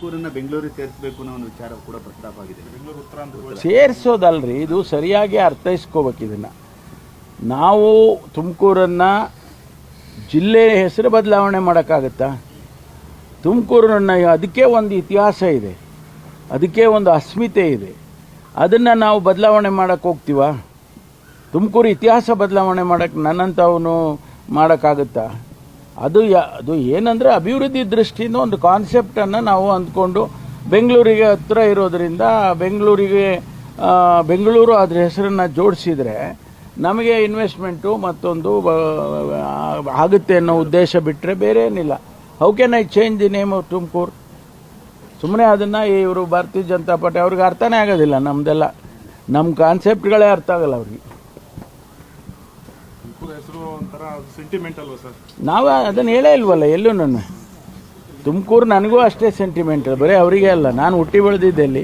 ತುಮಕೂರನ್ನ ಬೆಂಗಳೂರಿಗೆ ಸೇರಿಸಬೇಕು ಅನ್ನೋ ಒಂದು ವಿಚಾರ ಕೂಡ ಪ್ರಸ್ತಾಪ ಆಗಿದೆ. ಬೆಂಗಳೂರು ಉತ್ತರ ಅಂತ ಸೇರಿಸೋದಲ್ರಿ, ಇದು ಸರಿಯಾಗಿ ಅರ್ಥೈಸ್ಕೋಬೇಕು. ಇದನ್ನು ನಾವು ತುಮಕೂರನ್ನು ಜಿಲ್ಲೆ ಹೆಸರು ಬದಲಾವಣೆ ಮಾಡೋಕ್ಕಾಗತ್ತಾ? ತುಮಕೂರನ್ನು ಅದಕ್ಕೆ ಒಂದು ಇತಿಹಾಸ ಇದೆ, ಅದಕ್ಕೆ ಒಂದು ಅಸ್ಮಿತೆ ಇದೆ. ಅದನ್ನು ನಾವು ಬದಲಾವಣೆ ಮಾಡೋಕ್ಕೆ ಹೋಗ್ತೀವ? ತುಮಕೂರು ಇತಿಹಾಸ ಬದಲಾವಣೆ ಮಾಡೋಕ್ಕೆ ನನ್ನಂಥವನು ಮಾಡೋಕ್ಕಾಗುತ್ತಾ? ಅದು ಏನಂದರೆ ಅಭಿವೃದ್ಧಿ ದೃಷ್ಟಿಯಿಂದ ಒಂದು ಕಾನ್ಸೆಪ್ಟನ್ನು ನಾವು ಅಂದ್ಕೊಂಡು ಬೆಂಗಳೂರಿಗೆ ಹತ್ತಿರ ಇರೋದರಿಂದ ಬೆಂಗಳೂರು ಅದ್ರ ಹೆಸರನ್ನು ಜೋಡಿಸಿದರೆ ನಮಗೆ ಇನ್ವೆಸ್ಟ್ಮೆಂಟು ಮತ್ತೊಂದು ಆಗುತ್ತೆ ಅನ್ನೋ ಉದ್ದೇಶ ಬಿಟ್ಟರೆ ಬೇರೆ ಏನಿಲ್ಲ. How can I change the name of Tumakuru? ಸುಮ್ಮನೆ ಅದನ್ನು ಇವರು ಭಾರತೀಯ ಜನತಾ ಪಾರ್ಟಿ ಅವ್ರಿಗೆ ಅರ್ಥನೇ ಆಗೋದಿಲ್ಲ. ನಮ್ಮದೆಲ್ಲ ನಮ್ಮ ಕಾನ್ಸೆಪ್ಟ್ಗಳೇ ಅರ್ಥ ಆಗಲ್ಲ ಅವ್ರಿಗೆ. ನಾವು ಅದನ್ನು ಹೇಳೇ ಇಲ್ವಲ್ಲ ಎಲ್ಲೂ. ನನ್ನ ತುಮಕೂರು ನನಗೂ ಅಷ್ಟೇ ಸೆಂಟಿಮೆಂಟಲ್, ಬರೀ ಅವರಿಗೆ ಅಲ್ಲ. ನಾನು ಹುಟ್ಟಿ ಬೆಳೆದಿದ್ದೆಲ್ಲಿ,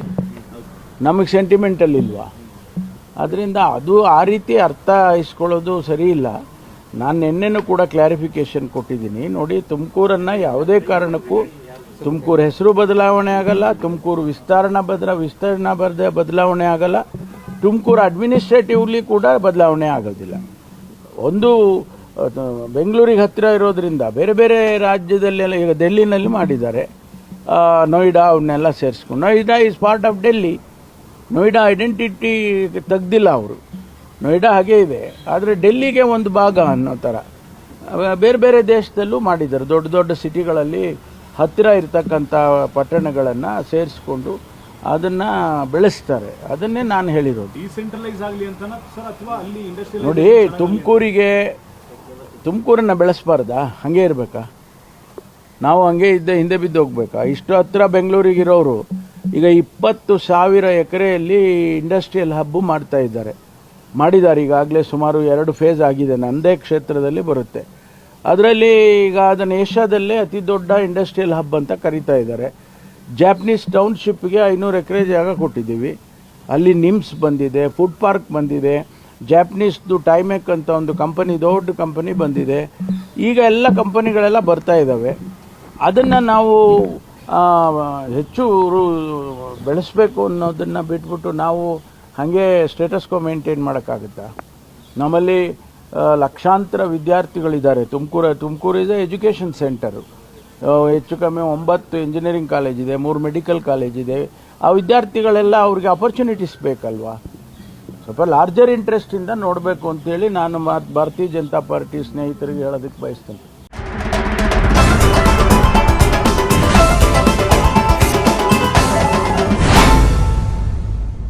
ನಮಗೆ ಸೆಂಟಿಮೆಂಟಲ್ ಇಲ್ವಾ? ಅದರಿಂದ ಅದು ಆ ರೀತಿ ಅರ್ಥ ಇಸ್ಕೊಳ್ಳೋದು ಸರಿ ಇಲ್ಲ. ನಾನು ನಿನ್ನೆನೂ ಕೂಡ ಕ್ಲಾರಿಫಿಕೇಷನ್ ಕೊಟ್ಟಿದ್ದೀನಿ. ನೋಡಿ, ತುಮಕೂರನ್ನು ಯಾವುದೇ ಕಾರಣಕ್ಕೂ ತುಮಕೂರು ಹೆಸರು ಬದಲಾವಣೆ ಆಗಲ್ಲ, ತುಮಕೂರು ವಿಸ್ತರಣಾ ಬದಲಾವಣೆ ಆಗಲ್ಲ, ತುಮಕೂರು ಅಡ್ಮಿನಿಸ್ಟ್ರೇಟಿವ್ಲಿ ಕೂಡ ಬದಲಾವಣೆ ಆಗೋದಿಲ್ಲ. ಒಂದು ಬೆಂಗಳೂರಿಗೆ ಹತ್ತಿರ ಇರೋದ್ರಿಂದ ಬೇರೆ ಬೇರೆ ರಾಜ್ಯದಲ್ಲೆಲ್ಲ, ಈಗ ಡೆಲ್ಲಿನಲ್ಲಿ ಮಾಡಿದ್ದಾರೆ, ನೋಯ್ಡಾ ಅವನ್ನೆಲ್ಲ ಸೇರಿಸ್ಕೊಂಡು. Noida is part of Delhi. Noida identity ತೆಗ್ದಿಲ್ಲ ಅವರು. ನೋಯ್ಡಾ ಹಾಗೇ ಇದೆ, ಆದರೆ ಡೆಲ್ಲಿಗೆ ಒಂದು ಭಾಗ ಅನ್ನೋ ಥರ ಬೇರೆ ಬೇರೆ ದೇಶದಲ್ಲೂ ಮಾಡಿದ್ದಾರೆ. ದೊಡ್ಡ ದೊಡ್ಡ ಸಿಟಿಗಳಲ್ಲಿ ಹತ್ತಿರ ಇರ್ತಕ್ಕಂಥ ಪಟ್ಟಣಗಳನ್ನು ಸೇರಿಸ್ಕೊಂಡು ಅದನ್ನು ಬೆಳೆಸ್ತಾರೆ. ಅದನ್ನೇ ನಾನು ಹೇಳಿರೋದು. ಡಿಸೆಂಟ್ರಲೈಸ್ ಆಗಲಿ ಅಂತ ಅಥವಾ ಅಲ್ಲಿ ಇಂಡಸ್ಟ್ರಿಯಲ್. ನೋಡಿ, ತುಮಕೂರನ್ನು ಬೆಳೆಸಬಾರ್ದಾ? ಹಾಗೇ ಇರಬೇಕಾ? ನಾವು ಹಂಗೆ ಹಿಂದೆ ಬಿದ್ದು ಹೋಗ್ಬೇಕಾ? ಇಷ್ಟು ಹತ್ತಿರ ಬೆಂಗಳೂರಿಗಿರೋರು ಈಗ 20,000 ಎಕರೆಯಲ್ಲಿ ಇಂಡಸ್ಟ್ರಿಯಲ್ ಹಬ್ಬು ಮಾಡಿದ್ದಾರೆ. ಈಗಾಗಲೇ ಸುಮಾರು 2 ಫೇಸ್ ಆಗಿದೆ. ನನ್ನದೇ ಕ್ಷೇತ್ರದಲ್ಲಿ ಬರುತ್ತೆ. ಅದರಲ್ಲಿ ಈಗ ಅದನ್ನು ಏಷ್ಯಾದಲ್ಲೇ ಅತಿ ದೊಡ್ಡ ಇಂಡಸ್ಟ್ರಿಯಲ್ ಹಬ್ ಅಂತ ಕರೀತಾ ಇದ್ದಾರೆ. ಜಾಪನೀಸ್ ಟೌನ್ಶಿಪ್ಗೆ 500 ಎಕರೆ ಜಾಗ ಕೊಟ್ಟಿದ್ದೀವಿ. ಅಲ್ಲಿ ನಿಮ್ಸ್ ಬಂದಿದೆ, ಫುಡ್ ಪಾರ್ಕ್ ಬಂದಿದೆ, ಜಾಪನೀಸ್ದು ಟೈಮೆಕ್ ಅಂತ ಒಂದು ಕಂಪನಿ, ದೊಡ್ಡ ಕಂಪನಿ ಬಂದಿದೆ. ಈಗ ಎಲ್ಲ ಕಂಪನಿಗಳೆಲ್ಲ ಬರ್ತಾ ಇದ್ದಾವೆ. ಅದನ್ನು ನಾವು ಹೆಚ್ಚು ಬೆಳೆಸಬೇಕು ಅನ್ನೋದನ್ನು ಬಿಟ್ಬಿಟ್ಟು ನಾವು ಹಾಗೆ ಸ್ಟೇಟಸ್ ಕೋ ಮೇಂಟೈನ್ ಮಾಡೋಕ್ಕಾಗುತ್ತಾ? ನಮ್ಮಲ್ಲಿ ಲಕ್ಷಾಂತರ ವಿದ್ಯಾರ್ಥಿಗಳಿದ್ದಾರೆ. Tumakuru is education centre. ಹೆಚ್ಚು ಕಮ್ಮಿ 9 ಇಂಜಿನಿಯರಿಂಗ್ ಕಾಲೇಜ್ ಇದೆ, 3 ಮೆಡಿಕಲ್ ಕಾಲೇಜ್ ಇದೆ. ಆ ವಿದ್ಯಾರ್ಥಿಗಳೆಲ್ಲ ಅವ್ರಿಗೆ ಅಪರ್ಚುನಿಟೀಸ್ ಬೇಕಲ್ವಾ? ಸ್ವಲ್ಪ ಲಾರ್ಜರ್ ಇಂಟ್ರೆಸ್ಟಿಂದ ನೋಡಬೇಕು ಅಂತೇಳಿ ನಾನು ಭಾರತೀಯ ಜನತಾ ಪಾರ್ಟಿ ಸ್ನೇಹಿತರಿಗೆ ಹೇಳೋದಕ್ಕೆ ಬಯಸ್ತೇನೆ.